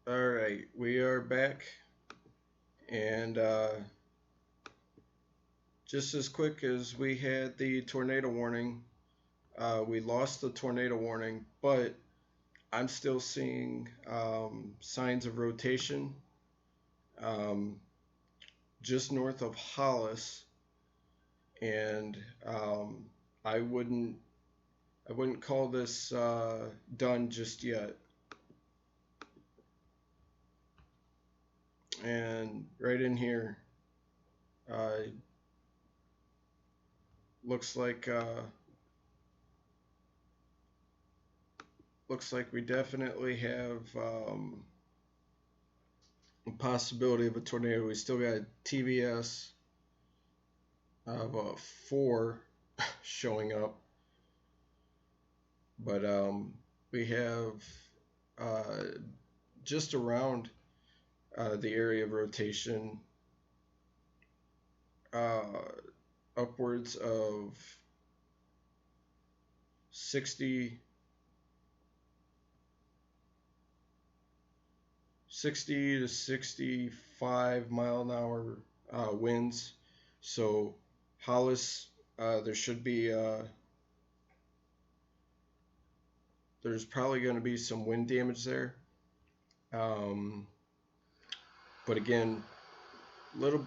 All right, we are back, and just as quick as we had the tornado warning, we lost the tornado warning, but I'm still seeing signs of rotation um, just north of Hollis, and I wouldn't I wouldn't call this done just yet. And right in here, uh, looks like we definitely have a possibility of a tornado. We still got TVS of a 4 showing up, but we have uh, just around the area of rotation uh, upwards of 60, 60 to 65 mile an hour winds. So Hollis, there should be there's probably going to be some wind damage there. Um, but again, little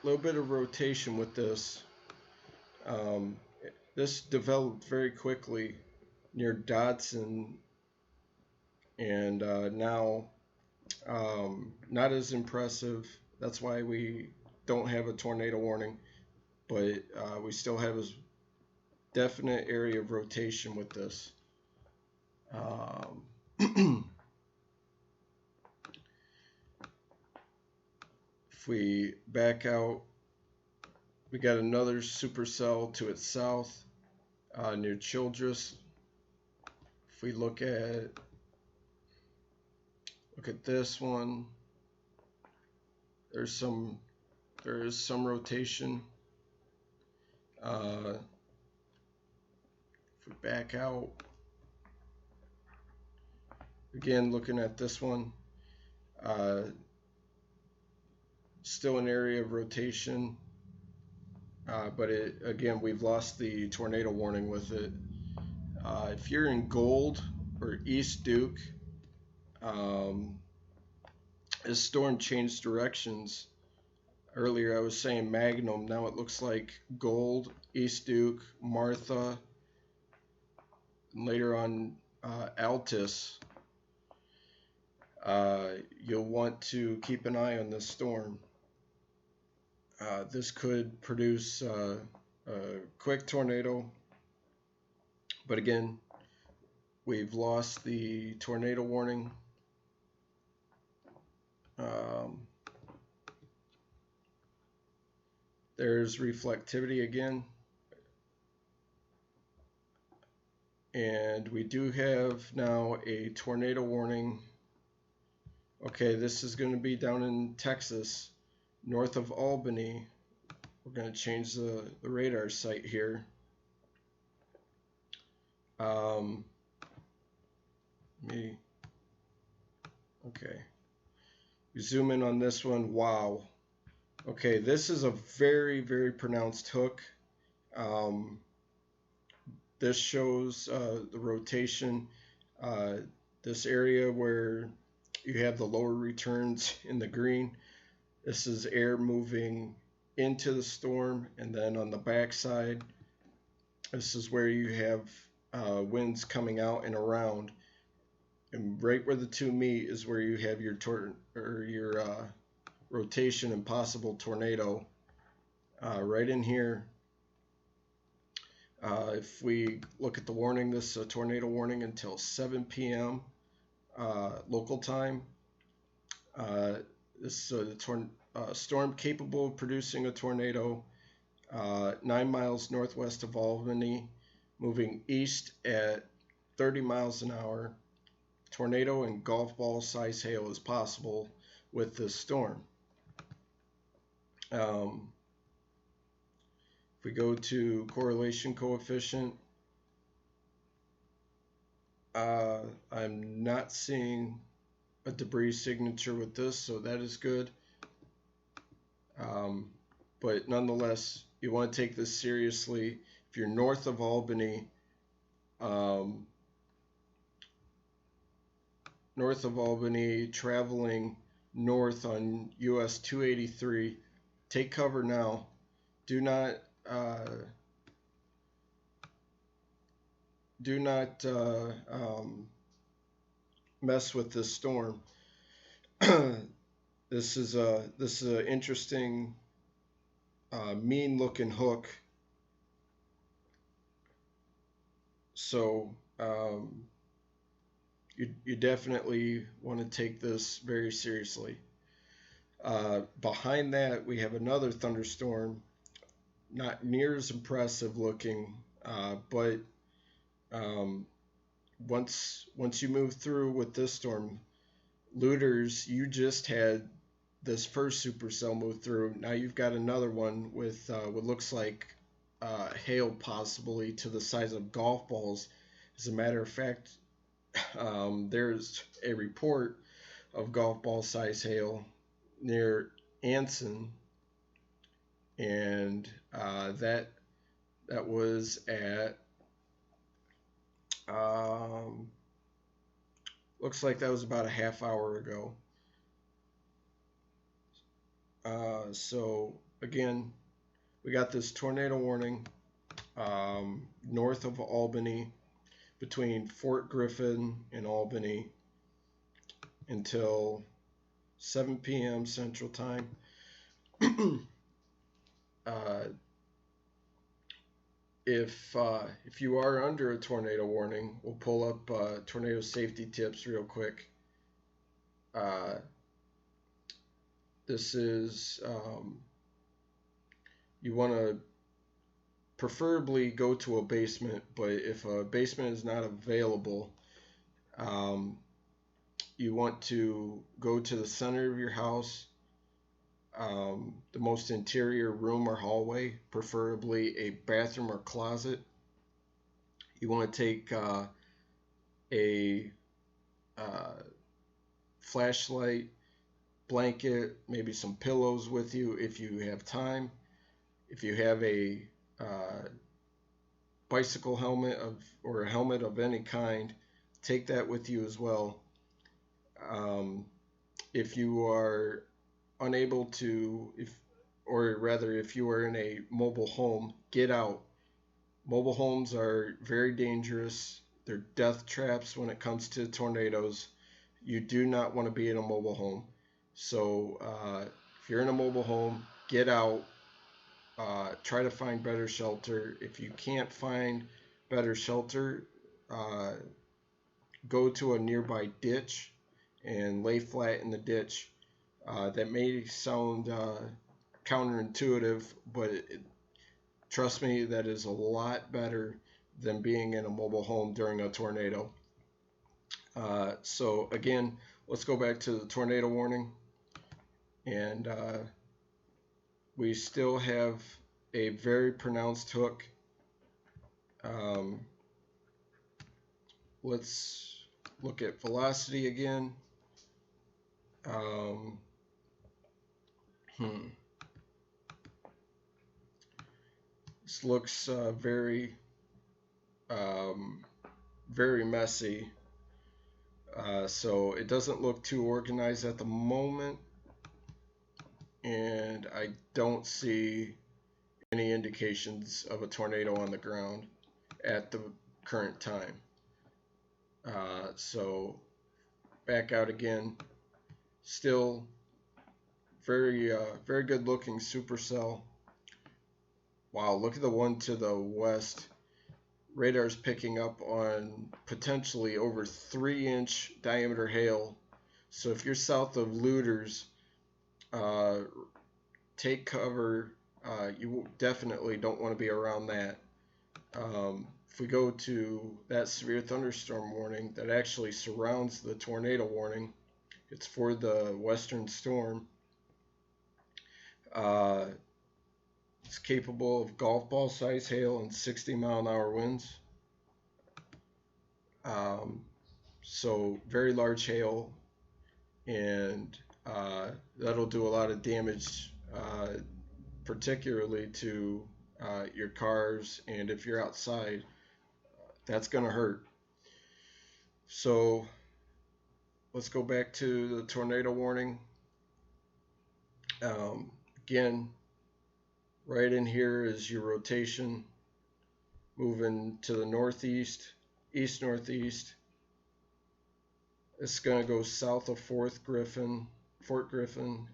little bit of rotation with this. Um, this developed very quickly near Dodson, and now not as impressive. That's why we don't have a tornado warning, but we still have a definite area of rotation with this. If we back out, we got another supercell to its south near Childress. If we look at this one, there's some there is some rotation. Uh, if we back out, again looking at this one, uh, still an area of rotation, but again we've lost the tornado warning with it. If you're in Gold or East Duke, um, this storm changed directions. Earlier I was saying Magnum, now it looks like Gold, East Duke, Martha, and later on Altus. You'll want to keep an eye on this storm. This could produce a quick tornado, but again, we've lost the tornado warning. Um, there's reflectivity again. And we do have now a tornado warning. Okay, this is going to be down in Texas, north of Albany. We're going to change the radar site here. Um, me. Okay. We zoom in on this one. Wow. Okay, this is a very, very pronounced hook. Um, this shows the rotation. This area where you have the lower returns in the green. This is air moving into the storm, and then on the backside, this is where you have winds coming out and around. And right where the two meet is where you have your rotation and possible tornado. Right in here, if we look at the warning, this is a tornado warning until 7 p.m. Local time. This is a storm capable of producing a tornado 9 miles northwest of Albany, moving east at 30 miles an hour. Tornado and golf ball size hail is possible with this storm. If we go to correlation coefficient, I'm not seeing a debris signature with this, so that is good. But nonetheless, you want to take this seriously. If you're north of Albany, traveling north on US 283, take cover now. Do not mess with this storm. This is an interesting, mean-looking hook. So you definitely want to take this very seriously. Behind that, we have another thunderstorm, not near as impressive looking, but once you move through with this storm, looters, you just had this first supercell move through. Now you've got another one with what looks like hail, possibly to the size of golf balls. As a matter of fact, there's a report of golf ball size hail near Anson, and that was at looks like that was about a half hour ago. So again, we got this tornado warning north of Albany, between Fort Griffin and Albany, until 7 p.m. Central Time. If you are under a tornado warning, we'll pull up tornado safety tips real quick. This is you want to preferably go to a basement, but if a basement is not available, you want to go to the center of your house, the most interior room or hallway, preferably a bathroom or closet. You want to take a flashlight, blanket, maybe some pillows with you if you have time. If you have a bicycle helmet or a helmet of any kind, take that with you as well. If you are unable to, if you are in a mobile home, get out. Mobile homes are very dangerous. They're death traps when it comes to tornadoes. You do not want to be in a mobile home. So if you're in a mobile home, get out. Try to find better shelter. If you can't find better shelter, go to a nearby ditch and lay flat in the ditch. That may sound counterintuitive, but trust me, that is a lot better than being in a mobile home during a tornado. So again, let's go back to the tornado warning. And we still have a very pronounced hook. Let's look at velocity again. This looks very messy. So it doesn't look too organized at the moment, and I don't see any indications of a tornado on the ground at the current time. So back out again. Still very good looking supercell. Wow, look at the one to the west. Radar's picking up on potentially over 3-inch diameter hail. So if you're south of Looters, take cover. You definitely don't want to be around that. If we go to that severe thunderstorm warning that actually surrounds the tornado warning, it's for the western storm. It's capable of golf ball size hail and 60-mile-an-hour winds. So very large hail. and that'll do a lot of damage, particularly to your cars, and if you're outside, that's going to hurt. So let's go back to the tornado warning. Again, right in here is your rotation moving to the northeast, east northeast. It's going to go south of Fort Griffin. Fort Griffin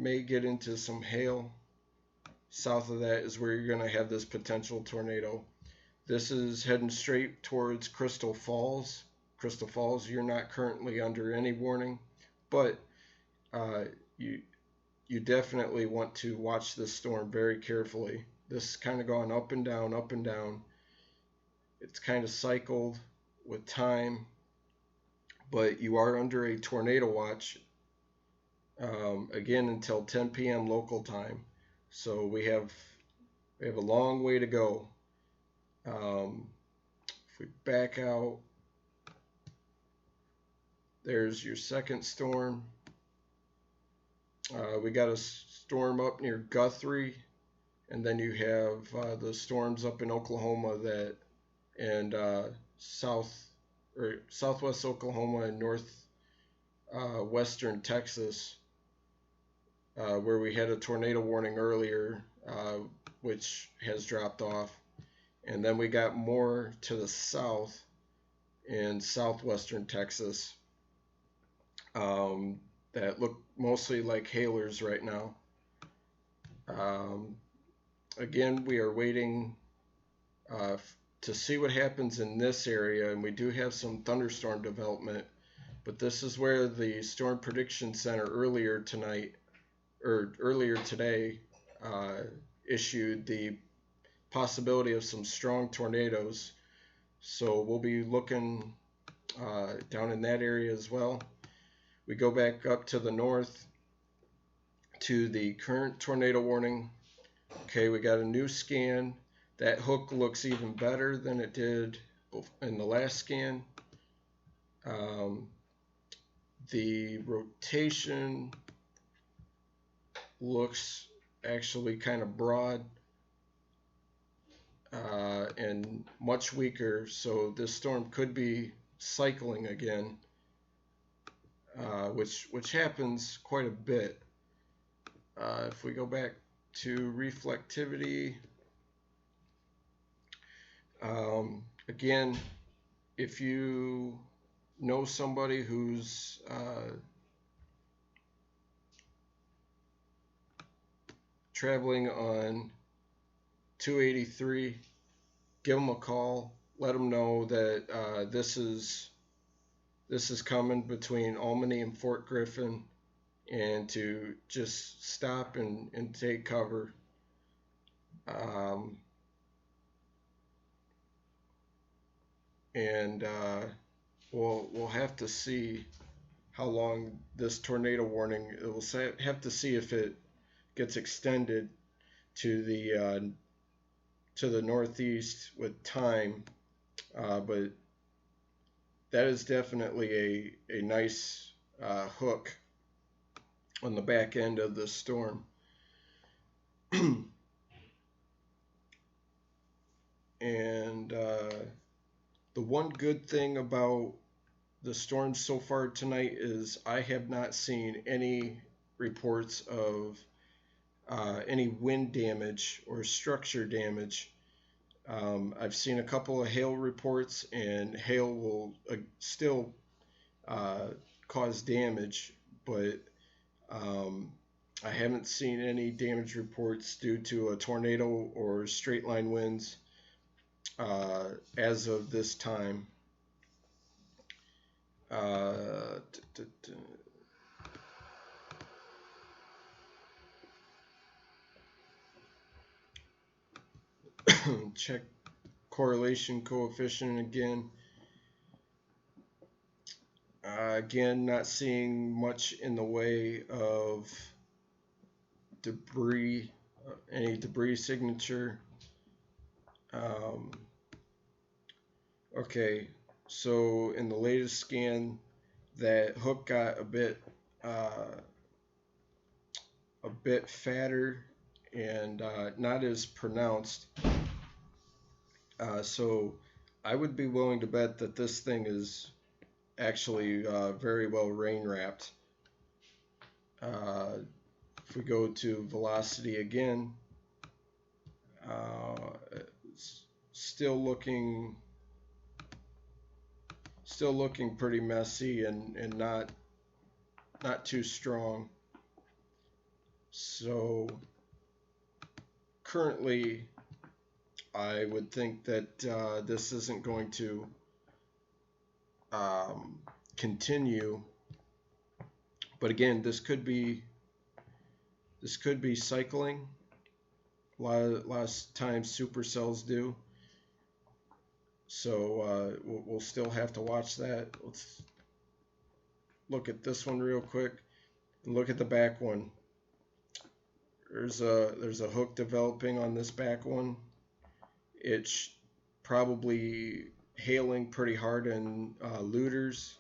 may get into some hail. South of that is where you're going to have this potential tornado. This is heading straight towards Crystal Falls. Crystal Falls, you're not currently under any warning, but uh, you definitely want to watch this storm very carefully. This is kind of going up and down, up and down. It's kind of cycled with time, but you are under a tornado watch again until 10 p.m. local time. So we have a long way to go. If we back out, there's your second storm. We got a storm up near Guthrie, and then you have the storms up in Oklahoma that and southwest Oklahoma and western Texas, where we had a tornado warning earlier, which has dropped off, and then we got more to the south in southwestern Texas that look mostly like hailers right now. Again, we are waiting to see what happens in this area, and we do have some thunderstorm development, but this is where the Storm Prediction Center earlier today issued the possibility of some strong tornadoes. So we'll be looking down in that area as well. We go back up to the north to the current tornado warning. Okay, we got a new scan. That hook looks even better than it did in the last scan. The rotation looks actually kind of broad and much weaker, so this storm could be cycling again, which happens quite a bit. If we go back to reflectivity, again, if you know somebody who's traveling on 283, give them a call. Let them know that this is coming between Albany and Fort Griffin, and to just stop and take cover. And we'll have to see how long this tornado warning. We'll have to see if it gets extended to the northeast with time, but that is definitely a nice hook on the back end of the storm. And the one good thing about the storm so far tonight is I have not seen any reports of any wind damage or structure damage. I've seen a couple of hail reports, and hail will still cause damage, but I haven't seen any damage reports due to a tornado or straight line winds as of this time. Check correlation coefficient again. Again, not seeing much in the way of debris, any debris signature. Okay, So in the latest scan, that hook got a bit fatter and not as pronounced. So I would be willing to bet that this thing is actually very well rain wrapped. Uh, if we go to velocity again, it's still looking pretty messy and not too strong. So currently, I would think that this isn't going to um, continue. But again, this could be cycling. A lot of times supercells do. So we'll still have to watch that. Let's look at this one real quick and look at the back one. There's a hook developing on this back one. It's probably hailing pretty hard in looters,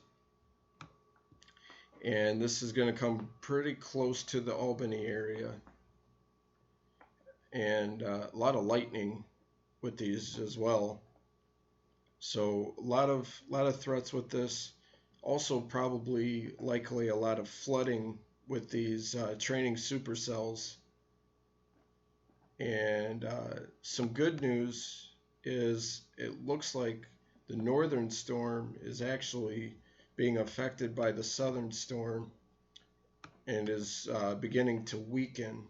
and this is going to come pretty close to the Albany area, and a lot of lightning with these as well. So a lot of threats with this. Also, probably likely a lot of flooding with these training supercells. And some good news is it looks like the northern storm is actually being affected by the southern storm and is beginning to weaken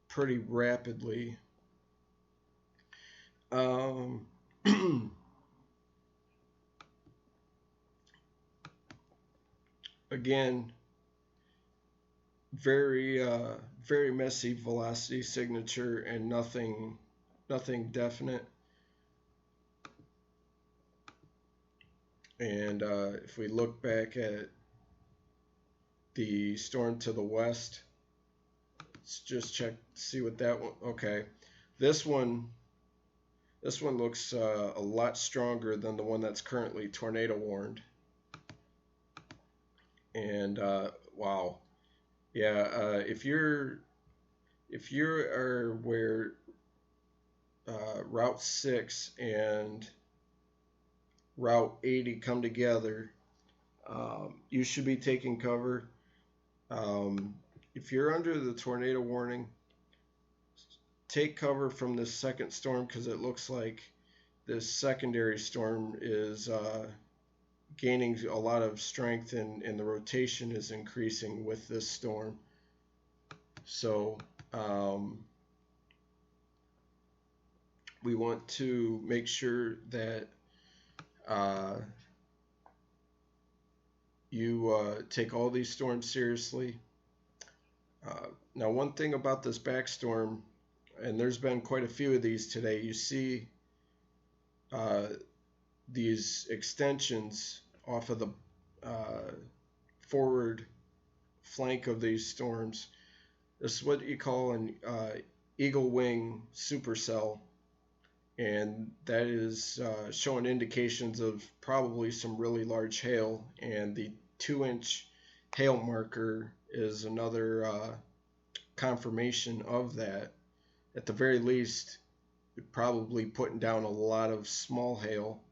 pretty rapidly. Again, very messy velocity signature and nothing definite. And if we look back at the storm to the west, let's just check, see what that one. Okay, this one looks a lot stronger than the one that's currently tornado warned. And wow, yeah, if you are where Route 6 and Route 80 come together, you should be taking cover. If you're under the tornado warning, take cover from this second storm because it looks like this secondary storm is gaining a lot of strength and the rotation is increasing with this storm. So we want to make sure that you take all these storms seriously. Now, one thing about this backstorm, and there's been quite a few of these today, you see these extensions off of the forward flank of these storms. This is what you call an eagle wing supercell, and that is showing indications of probably some really large hail, and the 2-inch hail marker is another confirmation of that. At the very least, you're probably putting down a lot of small hail.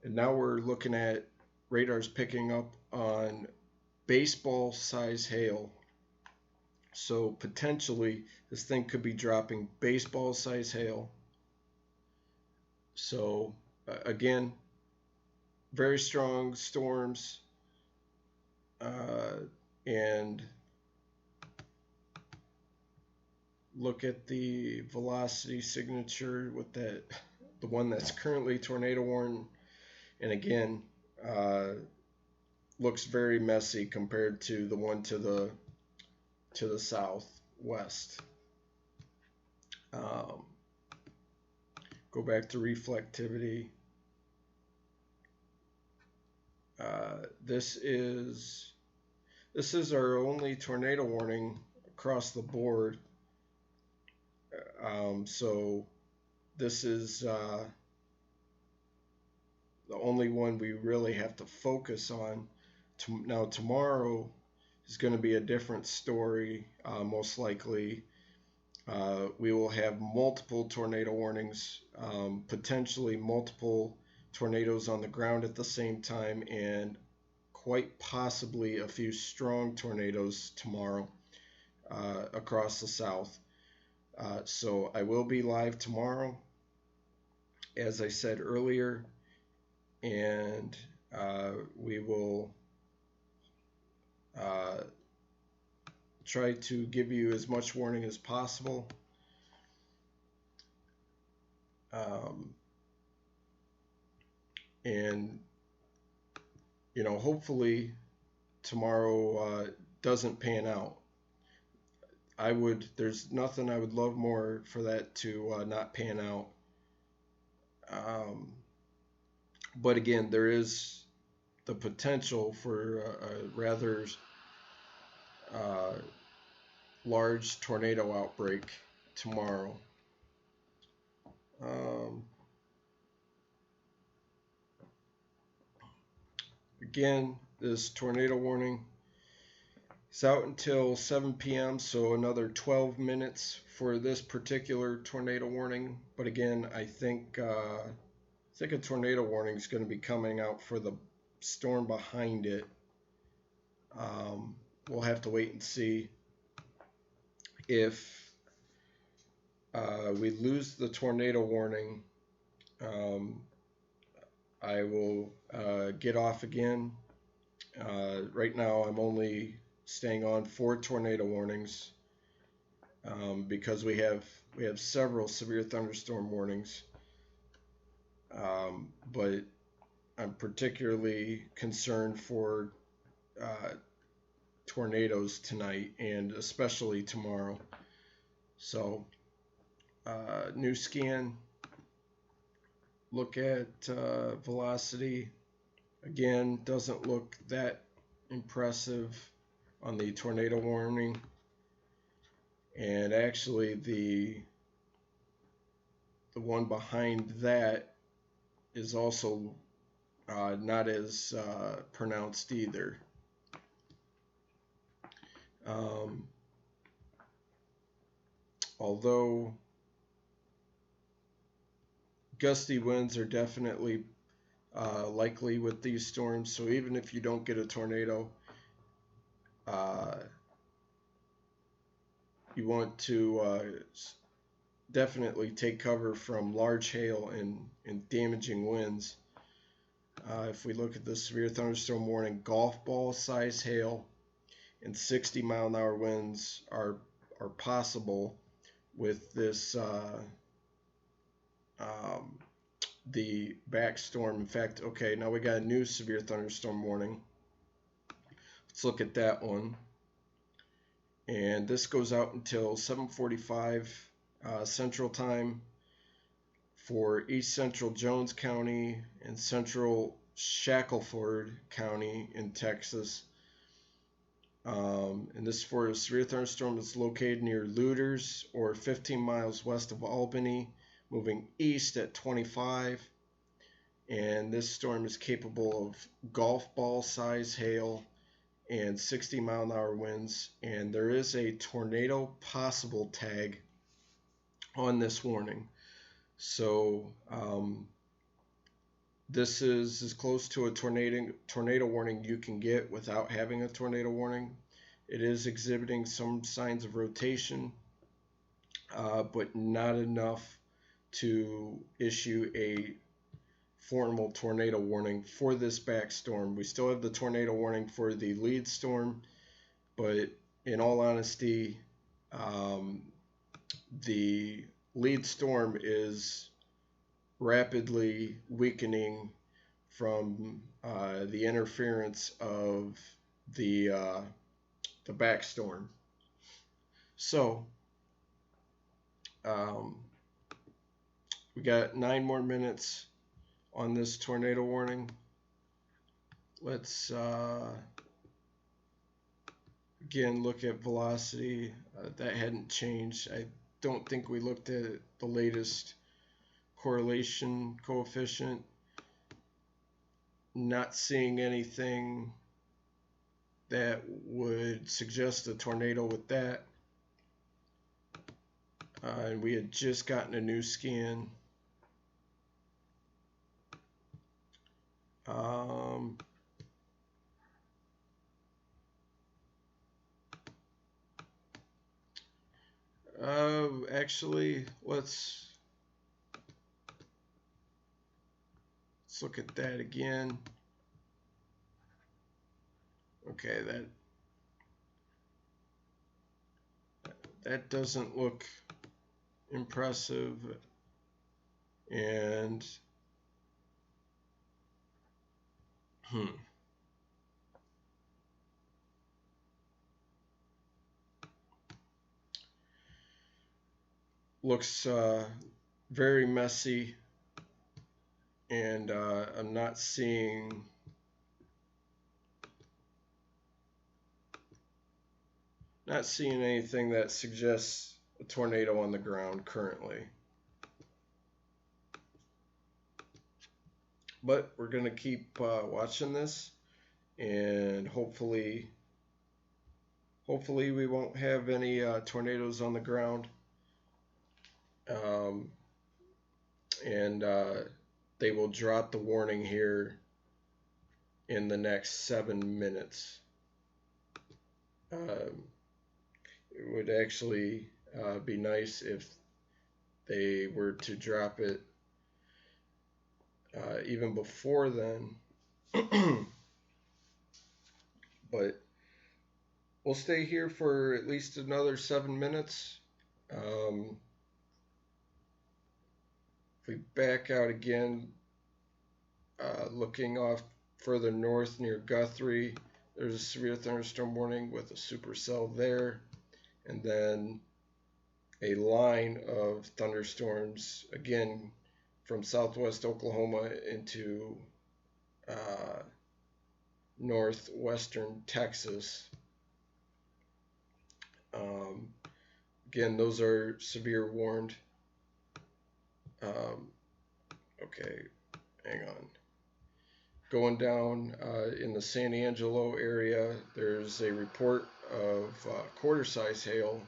And now we're looking at radars picking up on baseball size hail. So potentially this thing could be dropping baseball size hail. So again, very strong storms, and look at the velocity signature with the one that's currently tornado warned, and again looks very messy compared to the one to the southwest. Go back to reflectivity. This is our only tornado warning across the board. So this is the only one we really have to focus on. Now, tomorrow is going to be a different story, most likely. We will have multiple tornado warnings, potentially multiple tornadoes on the ground at the same time, and quite possibly a few strong tornadoes tomorrow across the south. So I will be live tomorrow, as I said earlier, and we will try to give you as much warning as possible. And hopefully tomorrow doesn't pan out. There's nothing I would love more for that to not pan out. But again, there is the potential for a rather large tornado outbreak tomorrow. Again, this tornado warning is out until 7 p.m., so another 12 minutes for this particular tornado warning. But again, I think a tornado warning is going to be coming out for the storm behind it. We'll have to wait and see. If we lose the tornado warning, I will get off again. Right now I'm only staying on 4 tornado warnings because we have several severe thunderstorm warnings. But I'm particularly concerned for tornadoes tonight and especially tomorrow. So new scan, look at velocity. Again, doesn't look that impressive on the tornado warning, and actually the one behind that is also not as pronounced either. Although gusty winds are definitely likely with these storms, so even if you don't get a tornado, you want to definitely take cover from large hail and damaging winds. If we look at the severe thunderstorm warning, golf ball size hail and 60-mile-an-hour winds are possible with this the back storm. In fact, okay, now we got a new severe thunderstorm warning. Let's look at that one. And this goes out until 7:45 Central Time for East Central Jones County and Central Shackelford County in Texas. And this for a severe thunderstorm that's located near Luders or 15 miles west of Albany, moving east at 25. And this storm is capable of golf ball size hail and 60-mile-an-hour winds. And there is a tornado possible tag on this warning. So this is as close to a tornado warning you can get without having a tornado warning. It is exhibiting some signs of rotation, but not enough to issue a formal tornado warning for this back storm. We still have the tornado warning for the lead storm, but in all honesty, the lead storm is rapidly weakening from the interference of the back storm. So we got 9 more minutes on this tornado warning. Let's again look at velocity. That hadn't changed. I don't think we looked at the latest correlation coefficient. not seeing anything that would suggest a tornado with that. And we had just gotten a new scan. Actually, let's look at that again. Okay, that doesn't look impressive, and looks very messy, and I'm not seeing anything that suggests a tornado on the ground currently. But we're going to keep watching this, and hopefully we won't have any tornadoes on the ground. And they will drop the warning here in the next 7 minutes. It would actually be nice if they were to drop it even before then. But we'll stay here for at least another 7 minutes. If we back out again, looking off further north near Guthrie, there's a severe thunderstorm warning with a supercell there, and then a line of thunderstorms again from southwest Oklahoma into northwestern Texas. Again, those are severe warned. Okay, hang on. Going down in the San Angelo area, there's a report of quarter-size hail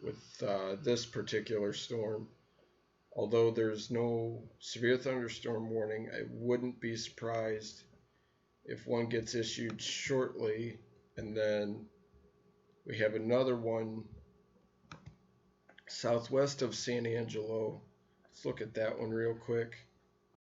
with this particular storm. Although there's no severe thunderstorm warning, I wouldn't be surprised if one gets issued shortly, and then we have another one southwest of San Angelo. Let's look at that one real quick.